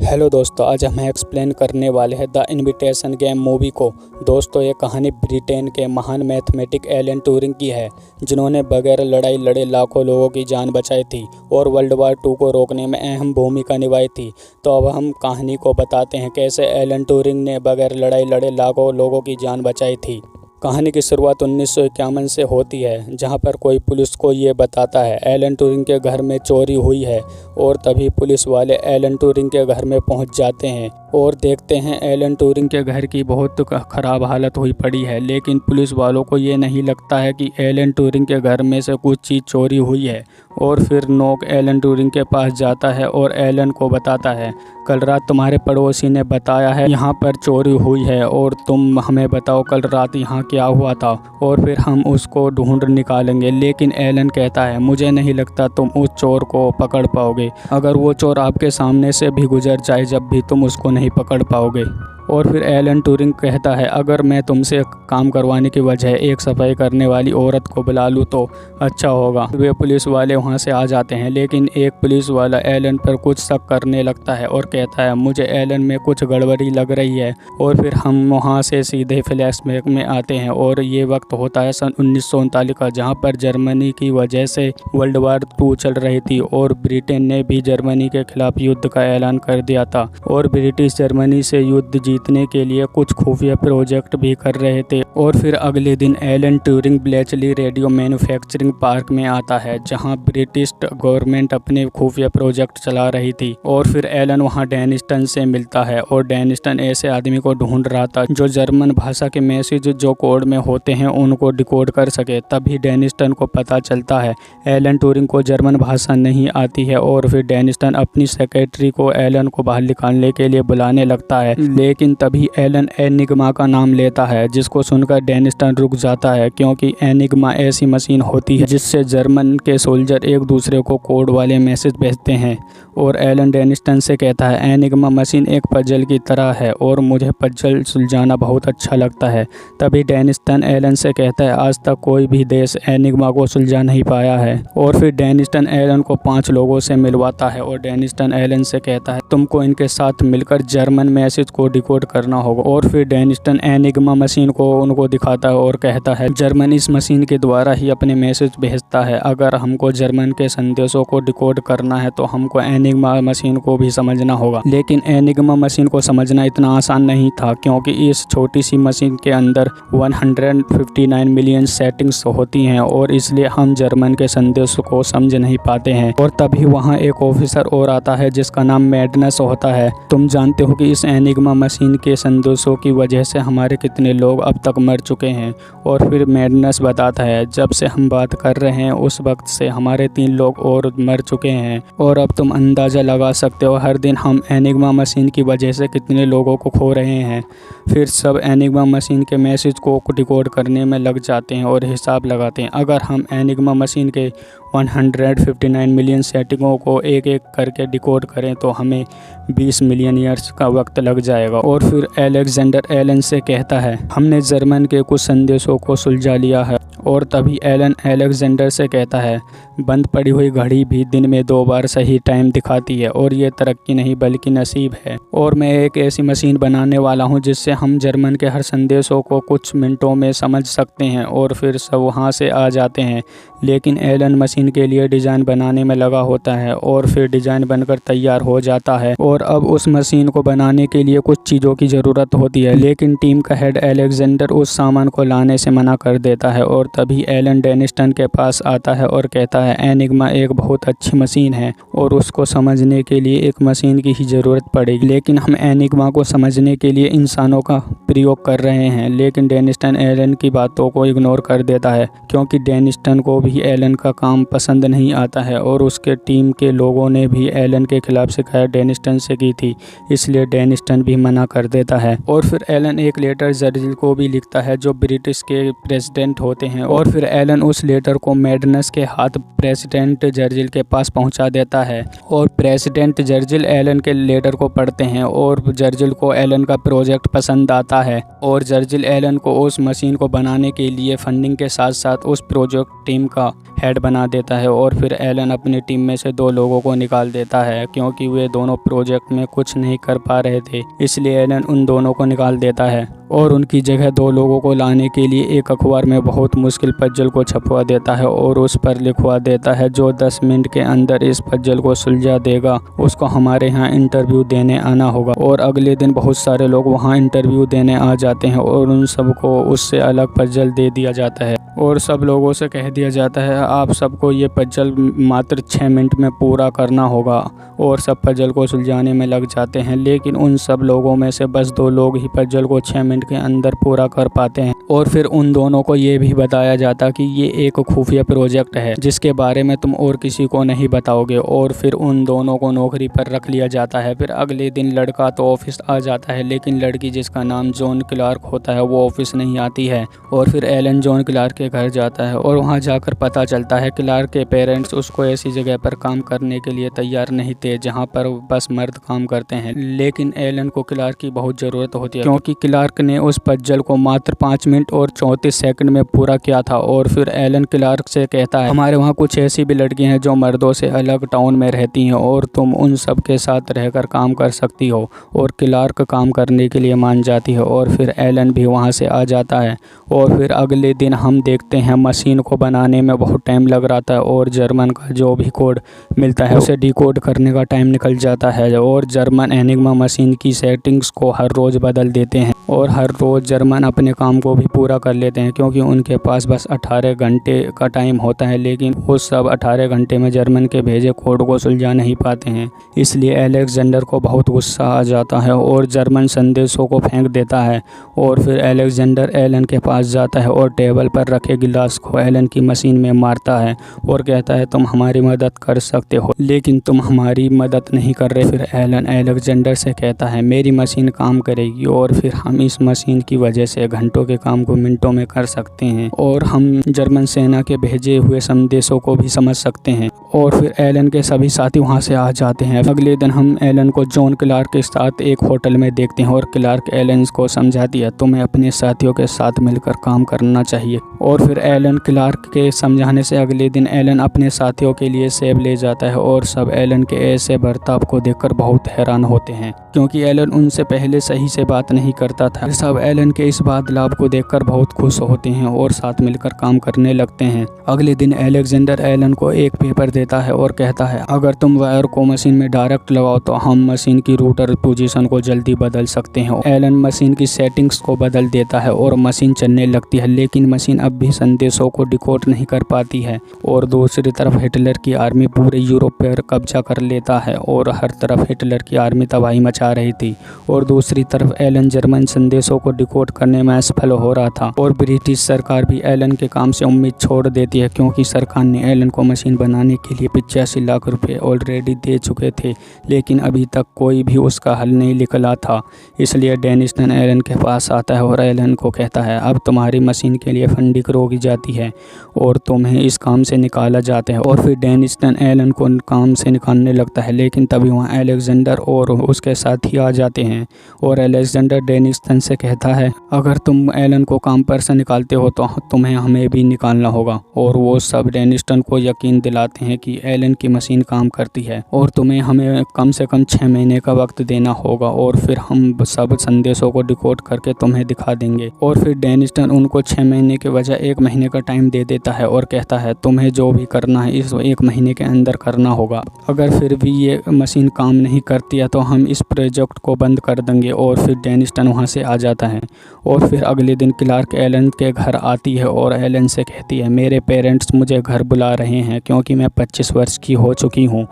Hello दोस्तों, आज हम एक्सप्लेन करने वाले हैं द इनविटेशन गेम मूवी को। दोस्तों, ये कहानी ब्रिटेन के महान मैथमेटिक एलन ट्यूरिंग की है, जिन्होंने बगैर लड़ाई लड़े लाखों लोगों की जान बचाई थी और वर्ल्ड वार 2 को रोकने में अहम भूमिका निभाई थी। तो अब हम कहानी को बताते हैं कैसे एलन ट्यूरिंग ने बगैर लड़ाई लड़े लाखों लोगों की जान बचाई थी। कहानी की शुरुआत 1951 से होती है, जहां पर कोई पुलिस को ये बताता है एलन ट्यूरिंग के घर में चोरी हुई है और तभी पुलिस वाले एलन ट्यूरिंग के घर में पहुंच जाते हैं और देखते हैं एलन ट्यूरिंग के घर की बहुत ख़राब हालत हुई पड़ी है। लेकिन पुलिस वालों को ये नहीं लगता है कि एलन ट्यूरिंग के घर में से कुछ चीज़ चोरी हुई है और फिर नोक एलन ट्यूरिंग के पास जाता है और एलन को बताता है, कल रात तुम्हारे पड़ोसी ने बताया है यहाँ पर चोरी हुई है और तुम हमें बताओ कल रात यहाँ क्या हुआ था और फिर हम उसको ढूंढ निकालेंगे। लेकिन एलन कहता है, मुझे नहीं लगता तुम उस चोर को पकड़ पाओगे। अगर वो चोर आपके सामने से भी गुजर जाए जब भी तुम उसको नहीं पकड़ पाओगे। और फिर एलन ट्यूरिंग कहता है, अगर मैं तुमसे काम करवाने की बजाय एक सफाई करने वाली औरत को बुला लूँ तो अच्छा होगा। वे पुलिस वाले वहाँ से आ जाते हैं, लेकिन एक पुलिस वाला एलन पर कुछ शक करने लगता है और कहता है, मुझे एलन में कुछ गड़बड़ी लग रही है। और फिर हम वहाँ से सीधे फ्लैशबैक में आते हैं और ये वक्त होता है सन 1939 का, जहाँ पर जर्मनी की वजह से वर्ल्ड वार 2 चल रही थी और ब्रिटेन ने भी जर्मनी के खिलाफ युद्ध का ऐलान कर दिया था और ब्रिटिश जर्मनी से युद्ध जीतने के लिए कुछ खुफिया प्रोजेक्ट भी कर रहे थे। और फिर अगले दिन Alan Turing Bletchley radio manufacturing park में आता है, जहां ब्रिटिश गवर्नमेंट अपने खुफिया प्रोजेक्ट चला रही थी। और फिर एलन वहां डेनिस्टन से मिलता है और डेनिस्टन ऐसे आदमी को ढूंढ रहा था जो जर्मन भाषा के मैसेज जो कोड में होते हैं उनको डिकोड कर सके। तभी डेनिस्टन को पता चलता है एलन ट्यूरिंग को जर्मन भाषा नहीं आती है और फिर डेनिस्टन अपनी सेक्रेटरी को एलन को बाहर निकालने के लिए बुलाने लगता है। लेकिन तभी एलन एनिग्मा का नाम लेता है, जिसको सुनकर डेनिस्टन रुक जाता है, क्योंकि एनिग्मा ऐसी मशीन होती है जिससे जर्मन के सोल्जर एक दूसरे को कोड वाले मैसेज भेजते हैं। और एलन डेनिस्टन से कहता है, एनिग्मा मशीन एक पजल की तरह है और मुझे पजल सुलझाना बहुत अच्छा लगता है। तभी डेनिस्टन एलन से कहता है, आज तक कोई भी देश एनिग्मा को सुलझा नहीं पाया है। और फिर डेनिस्टन एलन को 5 लोगों से मिलवाता है और डेनिस्टन एलन से कहता है, तुमको इनके साथ मिलकर जर्मन मैसेज को डिकोड करना होगा। और फिर डेनिस्टन एनिग्मा मशीन को उनको दिखाता है और कहता है, जर्मन इस मशीन के द्वारा ही अपने मैसेज भेजता है। अगर हमको जर्मन के संदेशों को डिकोड करना है तो हमको एनिग्मा मशीन को भी समझना होगा। लेकिन एनिग्मा मशीन को समझना इतना आसान नहीं था, क्योंकि इस छोटी सी मशीन के अंदर 159 मिलियन सेटिंग्स होती हैं और इसलिए हम जर्मन के संदेशों को समझ नहीं पाते हैं। और तभी वहाँ एक ऑफिसर और आता है जिसका नाम मैडनेस होता है। तुम जानते हो कि इस एनिग्मा मशीन के संदेशों की वजह से हमारे कितने लोग अब तक मर चुके हैं। और फिर मैडनेस बताता है, जब से हम बात कर रहे हैं उस वक्त से हमारे 3 लोग और मर चुके हैं और अब तुम अंदाज़ा लगा सकते हो हर दिन हम एनिग्मा मशीन की वजह से कितने लोगों को खो रहे हैं। फिर सब एनिग्मा मशीन के मैसेज को डिकोड करने में लग जाते हैं और हिसाब लगाते हैं। अगर हम एनिग्मा मशीन के 159 मिलियन सेटिंगों को एक एक करके डिकोड करें तो हमें 20 मिलियन ईयर्स का वक्त लग जाएगा। और फिर अलेक्जेंडर एलन से कहता है, हमने जर्मन के कुछ संदेशों को सुलझा लिया है। और तभी एलन अलेक्जेंडर से कहता है, बंद पड़ी हुई घड़ी भी दिन में 2 बार सही टाइम दिखाती है और ये तरक्की नहीं बल्कि नसीब है। और मैं एक ऐसी मशीन बनाने वाला हूँ जिससे हम जर्मन के हर संदेशों को कुछ मिनटों में समझ सकते हैं। और फिर सब वहाँ से आ जाते हैं। लेकिन एलन मशीन के लिए डिज़ाइन बनाने में लगा होता है और फिर डिज़ाइन बनकर तैयार हो जाता है और अब उस मशीन को बनाने के लिए कुछ चीज़ों की ज़रूरत होती है। लेकिन टीम का हेड अलेक्जेंडर उस सामान को लाने से मना कर देता है। और तभी एलन डेनिस्टन के पास आता है और कहता है, एनिग्मा एक बहुत अच्छी मशीन है और उसको समझने के लिए एक मशीन की ही ज़रूरत पड़ेगी। लेकिन हम एनिग्मा को समझने के लिए इंसानों का प्रयोग कर रहे हैं। लेकिन डेनिस्टन एलन की बातों को इग्नोर कर देता है, क्योंकि डेनिस्टन को भी एलन का काम पसंद नहीं आता है और उसके टीम के लोगों ने भी एलन के खिलाफ शिकायत डेनिस्टन से की थी, इसलिए डेनिस्टन भी मना कर देता है। और फिर एलन एक लेटर चर्चिल को भी लिखता है जो ब्रिटिश के प्रेसिडेंट होते हैं। और फिर एलन उस लेटर को मैडनेस के हाथ प्रेसिडेंट जर्जिल के पास पहुंचा देता है और प्रेसिडेंट जर्जिल एलन के लेटर को पढ़ते हैं और जर्जिल को एलन का प्रोजेक्ट पसंद आता है और जर्जिल एलन को उस मशीन को बनाने के लिए फंडिंग के साथ साथ उस प्रोजेक्ट टीम का हेड बना देता है। और फिर एलन अपनी टीम में से 2 लोगों को निकाल देता है क्योंकि वे दोनों प्रोजेक्ट में कुछ नहीं कर पा रहे थे, इसलिए एलन उन दोनों को निकाल देता है और उनकी जगह 2 लोगों को लाने के लिए एक अखबार में बहुत मुश्किल पजल को छपवा देता है और उस पर लिखवा देता है जो 10 मिनट के अंदर इस पजल को सुलझा देगा उसको हमारे यहाँ इंटरव्यू देने आना होगा। और अगले दिन बहुत सारे लोग वहाँ इंटरव्यू देने आ जाते हैं और उन सबको उससे अलग पजल दे दिया जाता है और सब लोगों से कह दिया जाता है आप सबको ये पजल मात्र 6 मिनट में पूरा करना होगा और सब पजल को सुलझाने में लग जाते हैं। लेकिन उन सब लोगों में से बस 2 लोग ही पजल को 6 मिनट के अंदर पूरा कर पाते हैं और फिर उन दोनों को ये भी बताया जाता कि ये एक खुफिया प्रोजेक्ट है जिसके बारे में तुम और किसी को नहीं बताओगे और फिर उन दोनों को नौकरी पर रख लिया जाता है। फिर अगले दिन लड़का तो ऑफिस आ जाता है लेकिन लड़की जिसका नाम जॉन क्लार्क होता है वो ऑफिस नहीं आती है और फिर एलन जॉन क्लार्क के घर जाता है और वहाँ जाकर पता चलता है क्लार्क के पेरेंट्स उसको ऐसी जगह पर काम करने के लिए तैयार नहीं थे जहाँ पर बस मर्द काम करते हैं। लेकिन एलन को क्लार्क की बहुत ज़रूरत होती है क्योंकि क्लार्क ने उस पजल को मात्र 5 मिनट और 34 सेकंड में पूरा किया था। और फिर एलन क्लार्क से कहता है हमारे वहाँ कुछ ऐसी भी लड़कियाँ हैं जो मर्दों से अलग टाउन में रहती हैं और तुम उन सब के साथ रहकर काम कर सकती हो और क्लार्क काम करने के लिए मान जाती है और फिर एलन भी वहाँ से आ जाता है। और फिर अगले दिन हम देखते हैं मशीन को बनाने में बहुत टाइम लग रहा था और जर्मन का जो भी कोड मिलता है उसे डिकोड करने का टाइम निकल जाता है और जर्मन एनिग्मा मशीन की सेटिंग्स को हर रोज़ बदल देते हैं और हर रोज़ जर्मन अपने काम को भी पूरा कर लेते हैं क्योंकि उनके पास बस 18 घंटे का टाइम होता है। लेकिन वो सब 18 घंटे में जर्मन के भेजे कोड को सुलझा नहीं पाते हैं, इसलिए अलेक्जेंडर को बहुत गुस्सा आ जाता है और जर्मन संदेशों को फेंक देता है। और फिर अलेक्जेंडर एलन के पास जाता है और टेबल पर रखे गिलास को एलन की मशीन में मारता है और कहता है तुम हमारी मदद कर सकते हो लेकिन तुम हमारी मदद नहीं कर रहे। फिर एलन अलेक्जेंडर से कहता है मेरी मशीन काम करेगी और फिर हम इस मशीन की वजह से घंटों के काम को मिनटों में कर सकते हैं और हम जर्मन सेना के भेजे हुए संदेशों को भी समझ सकते हैं। और फिर एलन के सभी साथी वहां से आ जाते हैं। अगले दिन हम एलन को जॉन क्लार्क के साथ एक होटल में देखते हैं और क्लार्क एलन को समझाती है तुम्हें अपने साथियों के साथ मिलकर काम करना चाहिए। और फिर एलन क्लार्क के समझाने से अगले दिन एलन अपने साथियों के लिए सेब ले जाता है और सब एलन के ऐसे बर्ताव को देखकर बहुत हैरान होते हैं क्योंकि एलन उनसे पहले सही से बात नहीं करता था। सब एलन के इस बदलाव को देखकर बहुत खुश होते हैं और साथ मिलकर काम करने लगते हैं। अगले दिन अलेक्जेंडर एलन को एक पेपर देता है और कहता है अगर तुम वायर को मशीन में डायरेक्ट लगाओ तो हम मशीन की रूटर पोजीशन को जल्दी बदल सकते हैं। एलन मशीन की सेटिंग्स को बदल देता है और मशीन चलने लगती है लेकिन मशीन अब भी संदेशों को डिकोड नहीं कर पाती है। और दूसरी तरफ हिटलर की आर्मी पूरे यूरोप पर कब्जा कर लेता है और हर तरफ हिटलर की आर्मी तबाही मचा रही थी। और दूसरी तरफ एलन जर्मन संदेशों को डिकोड करने में असफल हो रहा था और ब्रिटिश सरकार भी एलन के काम से उम्मीद छोड़ देती है क्योंकि सरकार ने एलन को मशीन बनाने के लिए 85 लाख रुपए ऑलरेडी दे चुके थे लेकिन अभी तक कोई भी उसका हल नहीं निकला था। इसलिए डेनिस्टन एलन के पास आता है और एलन को कहता है अब तुम्हारी मशीन के लिए फंडिंग रोकी जाती है और तुम्हें इस काम से निकाला जाता है। और फिर डेनिस्टन एलन को काम से निकालने लगता है लेकिन तभी वहाँ अलेक्जेंडर और उसके साथी आ जाते हैं और अलेक्जेंडर डेनिस्टन से कहता है अगर तुम एलन को काम पर से निकालते हो तो तुम्हें हमें भी निकालना होगा। और वो सब डेनिस्टन को यकीन दिलाते हैं कि एलन की मशीन काम करती है और तुम्हें हमें कम से कम 6 महीने का वक्त देना होगा और फिर हम सब संदेशों को डिकोड करके तुम्हें दिखा देंगे। और फिर डेनिस्टन उनको 6 महीने के बजाय 1 महीने का टाइम दे देता है और कहता है तुम्हें जो भी करना है इस 1 महीने के अंदर करना होगा। अगर फिर भी ये मशीन काम नहीं करती है तो हम इस प्रोजेक्ट को बंद कर देंगे। और फिर डेनिस्टन वहाँ से आ जाता है। और फिर अगले दिन क्लार्क एलन के घर आती है और एलन से कहती है मेरे पेरेंट्स मुझे घर बुला रहे हैं क्योंकि मैं 25 वर्ष की हो चुकी हूँ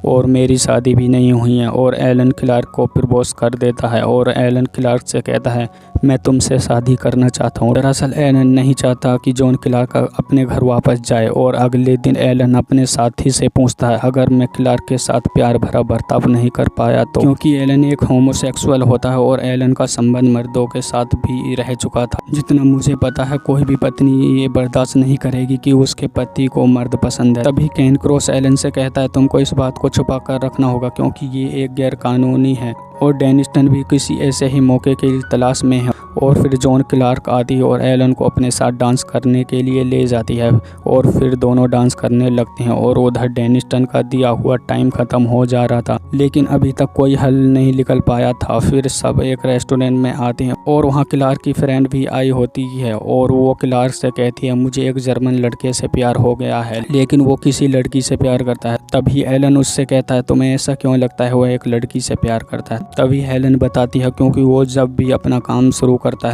और मेरी शादी भी नहीं हुई है। और एलन क्लार्क को प्रपोज कर देता है और एलन क्लार्क से कहता है मैं तुमसे शादी करना चाहता हूँ। दरअसल एलन नहीं चाहता कि जॉन क्लार्क अपने घर वापस जाए। और अगले दिन एलन अपने साथी से पूछता है अगर मैं क्लार्क के साथ प्यार भरा बर्ताव नहीं कर पाया तो, क्योंकि एलन एक होमोसेक्सुअल होता है और एलन का संबंध मर्दों मर्दों के साथ भी रह चुका था। जितना मुझे पता है कोई भी पत्नी ये बर्दाश्त नहीं करेगी कि उसके पति को मर्द पसंद है। तभी केन क्रॉस एलन से कहता है तुमको इस बात को छुपा कर रखना होगा क्योंकि ये एक गैर कानूनी है। और डेनिस्टन भी किसी ऐसे ही मौके की तलाश में है। और फिर जॉन क्लार्क आती है और एलन को अपने साथ डांस करने के लिए ले जाती है और फिर दोनों डांस करने लगते हैं। और उधर डेनिस्टन का दिया हुआ टाइम ख़त्म हो जा रहा था लेकिन अभी तक कोई हल नहीं निकल पाया था। फिर सब एक रेस्टोरेंट में आते हैं और वहाँ क्लार्क की फ्रेंड भी आई होती है और वो क्लार्क से कहती है मुझे एक जर्मन लड़के से प्यार हो गया है, लेकिन वो किसी लड़की से प्यार करता है। तभी एलन उससे कहता है तुम्हें ऐसा क्यों लगता है वो एक लड़की से प्यार करता है। तभी हेलन बताती है क्योंकि वो जब भी अपना काम शुरू करता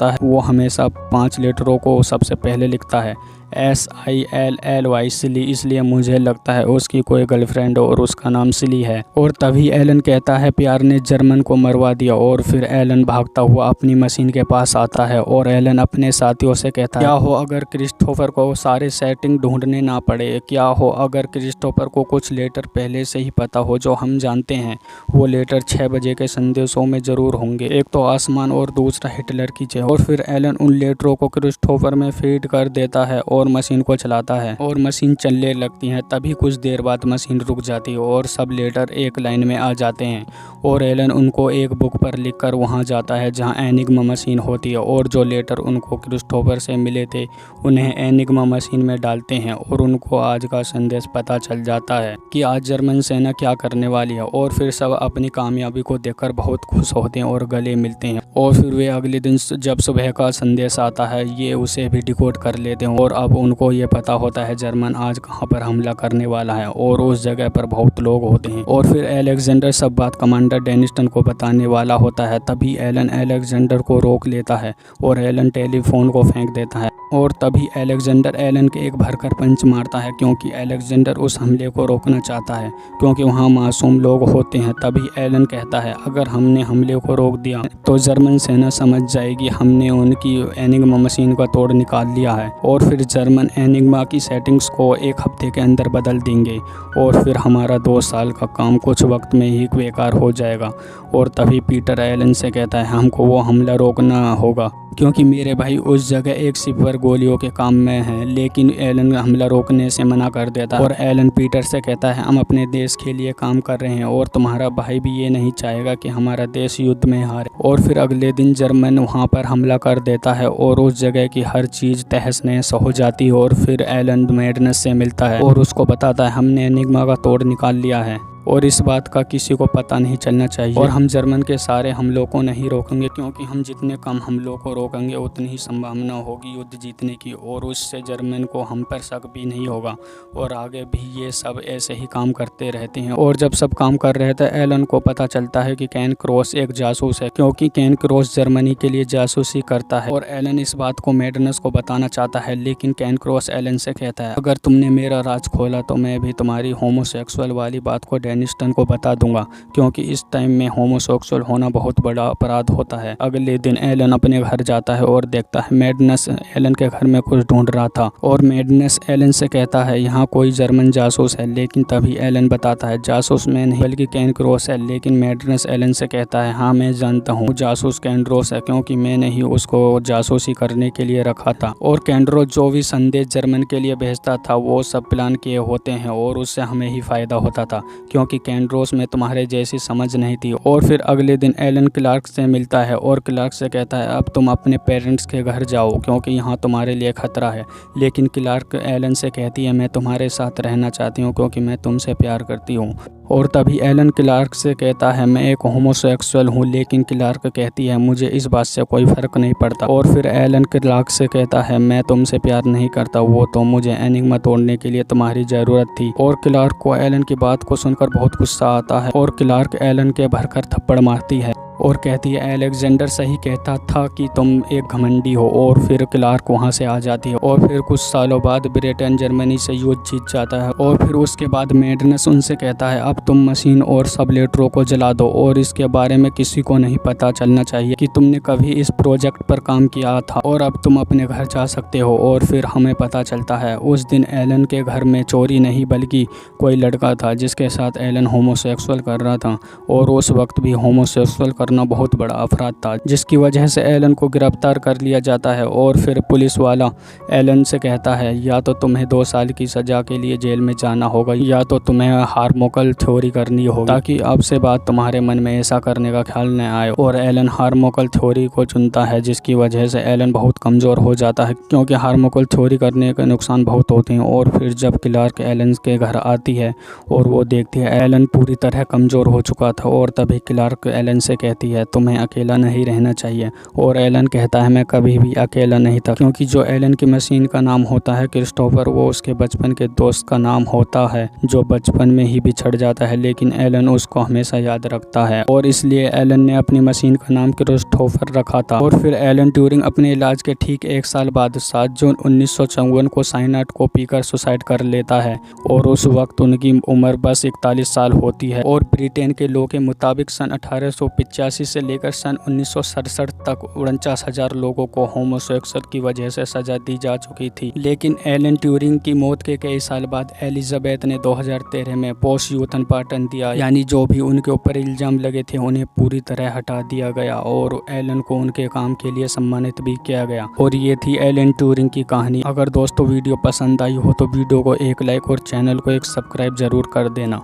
है वो हमेशा 5 लेटरों को सबसे पहले लिखता है SILLY सिली, इसलिए मुझे लगता है उसकी कोई गर्लफ्रेंड और उसका नाम सिली है। और तभी एलन कहता है प्यार ने जर्मन को मरवा दिया। और फिर एलन भागता हुआ अपनी मशीन के पास आता है और एलन अपने साथियों से कहता है क्या हो अगर क्रिस्टोफर को सारे सेटिंग ढूंढने ना पड़े, क्या हो अगर क्रिस्टोफर को कुछ लेटर पहले से ही पता हो जो हम जानते हैं। वो लेटर 6 बजे के संदेशों में ज़रूर होंगे, एक तो आसमान और दूसरा हिटलर की जय। और फिर एलन उन लेटरों को क्रिस्टोफर में फीड कर देता है और मशीन को चलाता है और मशीन चलने लगती है। तभी कुछ देर बाद मशीन रुक जाती है और सब लेटर एक लाइन में आ जाते हैं और एलन उनको एक बुक पर लिखकर वहां जाता है जहां एनिग्मा मशीन होती है। और जो लेटर उनको क्रिस्टोफर से मिले थे उन्हें एनिग्मा मशीन में डालते हैं और उनको आज का संदेश पता चल जाता है कि आज जर्मन सेना क्या करने वाली है। और फिर सब अपनी कामयाबी को देखकर बहुत खुश होते हैं और गले मिलते हैं। और फिर वे अगले दिन जब सुबह का संदेश आता है ये उसे भी डिकोड कर लेते हैं और अब उनको ये पता होता है जर्मन आज कहाँ पर हमला करने वाला है और उस जगह पर बहुत लोग होते हैं। और फिर अलेक्जेंडर सब बात कमांडर डेनिस्टन को बताने वाला होता है। तभी एलन अलेक्जेंडर को रोक लेता है और एलन टेलीफोन को फेंक देता है। और तभी अलेक्जेंडर एलन के एक भरकर पंच मारता है क्योंकि अलेक्जेंडर उस हमले को रोकना चाहता है क्योंकि वहाँ मासूम लोग होते हैं। तभी एलन कहता है अगर हमने हमले को रोक दिया तो जर्मन सेना समझ जाएगी हमने उनकी एनिग्मा मशीन का तोड़ निकाल लिया है और फिर जर्मन एनिग्मा की सेटिंग्स को 1 हफ्ते के अंदर बदल देंगे और फिर हमारा 2 साल का काम कुछ वक्त में ही बेकार हो जाएगा। और तभी पीटर एलन से कहता है हमको वो हमला रोकना होगा क्योंकि मेरे भाई उस जगह एक शिप पर गोलियों के काम में है। लेकिन एलन हमला रोकने से मना कर देता है और एलन पीटर से कहता है हम अपने देश के लिए काम कर रहे हैं और तुम्हारा भाई भी ये नहीं चाहेगा कि हमारा देश युद्ध में हारे। और फिर अगले दिन जर्मन वहाँ पर हमला कर देता है और उस जगह की हर चीज़ तहस नहस हो जाती है। और फिर एलन मैडनेस से मिलता है और उसको बताता है हमने एनिग्मा का तोड़ निकाल लिया है और इस बात का किसी को पता नहीं चलना चाहिए और हम जर्मन के सारे हमलों को नहीं रोकेंगे क्योंकि हम जितने कम हमलों को रोकेंगे उतनी ही संभावना होगी युद्ध जीतने की और उससे जर्मन को हम पर शक भी नहीं होगा। और आगे भी ये सब ऐसे ही काम करते रहते हैं। और जब सब काम कर रहे थे एलन को पता चलता है कि केन क्रॉस एक जासूस है क्योंकि केन क्रॉस जर्मनी के लिए जासूसी करता है। और एलन इस बात को मैडनेस को बताना चाहता है लेकिन केन क्रॉस एलन से कहता है अगर तुमने मेरा राज खोला तो मैं भी तुम्हारी होमोसेक्सुअल वाली बात को डेनिस्टन को बता दूंगा क्योंकि इस टाइम में होमोसेक्सुअल होना बहुत बड़ा अपराध होता है। अगले दिन एलन अपने घर जाता है और देखता है मैडनेस एलन के घर में कुछ ढूंढ रहा था और मैडनेस एलन से कहता है यहाँ कोई जर्मन जासूस है। लेकिन तभी एलन बताता है जासूस मैं नहीं बल्कि केन क्रॉस है। लेकिन मैडनेस एलन से कहता है हाँ मैं जानता हूँ जासूस कैंड्रोस है क्योंकि मैंने ही उसको जासूसी करने के लिए रखा था। और कैंड्रो जो भी संदेश जर्मन के लिए भेजता था वो सब प्लान किए होते हैं और उससे हमें ही फायदा होता था क्योंकि कैंड्रोस में तुम्हारे जैसी समझ नहीं थी। और फिर अगले दिन एलन क्लार्क से मिलता है और क्लार्क से कहता है अब तुम अपने पेरेंट्स के घर जाओ क्योंकि यहाँ तुम्हारे लिए खतरा है। लेकिन क्लार्क एलन से कहती है मैं तुम्हारे साथ रहना चाहती हूँ क्योंकि मैं तुमसे प्यार करती हूँ। और तभी एलन क्लार्क से कहता है मैं एक होमोसेक्सुअल हूँ। लेकिन क्लार्क कहती है मुझे इस बात से कोई फ़र्क नहीं पड़ता। और फिर एलन क्लार्क से कहता है मैं तुमसे प्यार नहीं करता, वो तो मुझे एनिग्मा तोड़ने के लिए तुम्हारी ज़रूरत थी। और क्लार्क को एलन की बात को सुनकर बहुत गुस्सा आता है और क्लार्क एलन के भरकर थप्पड़ मारती है और कहती है अलेक्जेंडर सही कहता था कि तुम एक घमंडी हो। और फिर क्लार्क वहां से आ जाती है और फिर कुछ सालों बाद ब्रिटेन जर्मनी से युद्ध जीत जाता है। और फिर उसके बाद मैडनेस उनसे कहता है अब तुम मशीन और सब लेटरों को जला दो और इसके बारे में किसी को नहीं पता चलना चाहिए कि तुमने कभी इस प्रोजेक्ट पर काम किया था और अब तुम अपने घर जा सकते हो। और फिर हमें पता चलता है उस दिन एलन के घर में चोरी नहीं बल्कि कोई लड़का था जिसके साथ एलन होमोसेक्सुअल कर रहा था और उस वक्त भी होमोसेक्सुअल करना बहुत बड़ा अपराध था, जिसकी वजह से एलन को गिरफ्तार कर लिया जाता है। और फिर पुलिस वाला एलन से कहता है या तो तुम्हें 2 साल की सजा के लिए जेल में जाना होगा या तो तुम्हें हार्मोकल थ्योरी करनी होगी, ताकि अब से बाद तुम्हारे मन में ऐसा करने का ख्याल न आए। और एलन हार्मोकल थ्योरी को चुनता है, जिसकी वजह से एलन बहुत कमज़ोर हो जाता है, क्योंकि हार्मोकल थ्योरी करने के नुकसान बहुत होते हैं। और फिर जब क्लार्क एलन के घर आती है और वो देखती है एलन पूरी तरह कमज़ोर हो चुका था, और तभी क्लार्क एलन से कहती है तुम्हें अकेला नहीं रहना चाहिए। और एलन कहता है मैं कभी भी अकेला नहीं था, क्योंकि जो एलन की मशीन का नाम होता है क्रिस्टोफर, वो उसके बचपन के दोस्त का नाम होता है जो बचपन में ही बिछड़ जाता है, लेकिन एलन उसको हमेशा याद रखता है और इसलिए एलन ने अपनी मशीन का नाम क्रिस्टोफर रखा था। और फिर एलन ट्यूरिंग अपने इलाज के ठीक 1 साल बाद 7 जून 1954 को साइनाइड को पीकर सुसाइड कर लेता है, और उस वक्त उनकी उम्र बस 41 साल होती है। और ब्रिटेन के लॉ के मुताबिक सन 1885 से लेकर सन 1967 तक 49,000 लोगों को होमोसेक्सुअल की वजह से सजा दी जा चुकी थी। लेकिन एलन ट्यूरिंग की मौत के कई साल बाद एलिजाबेथ ने 2013 में पोस्टमॉर्टम दिया, यानी जो भी उनके ऊपर इल्जाम लगे थे उन्हें पूरी तरह हटा दिया गया और एलन को उनके काम के लिए सम्मानित भी किया गया। और ये थी एलन ट्यूरिंग की कहानी। अगर दोस्तों वीडियो पसंद आई हो तो वीडियो को एक लाइक और चैनल को एक सब्सक्राइब जरूर कर देना।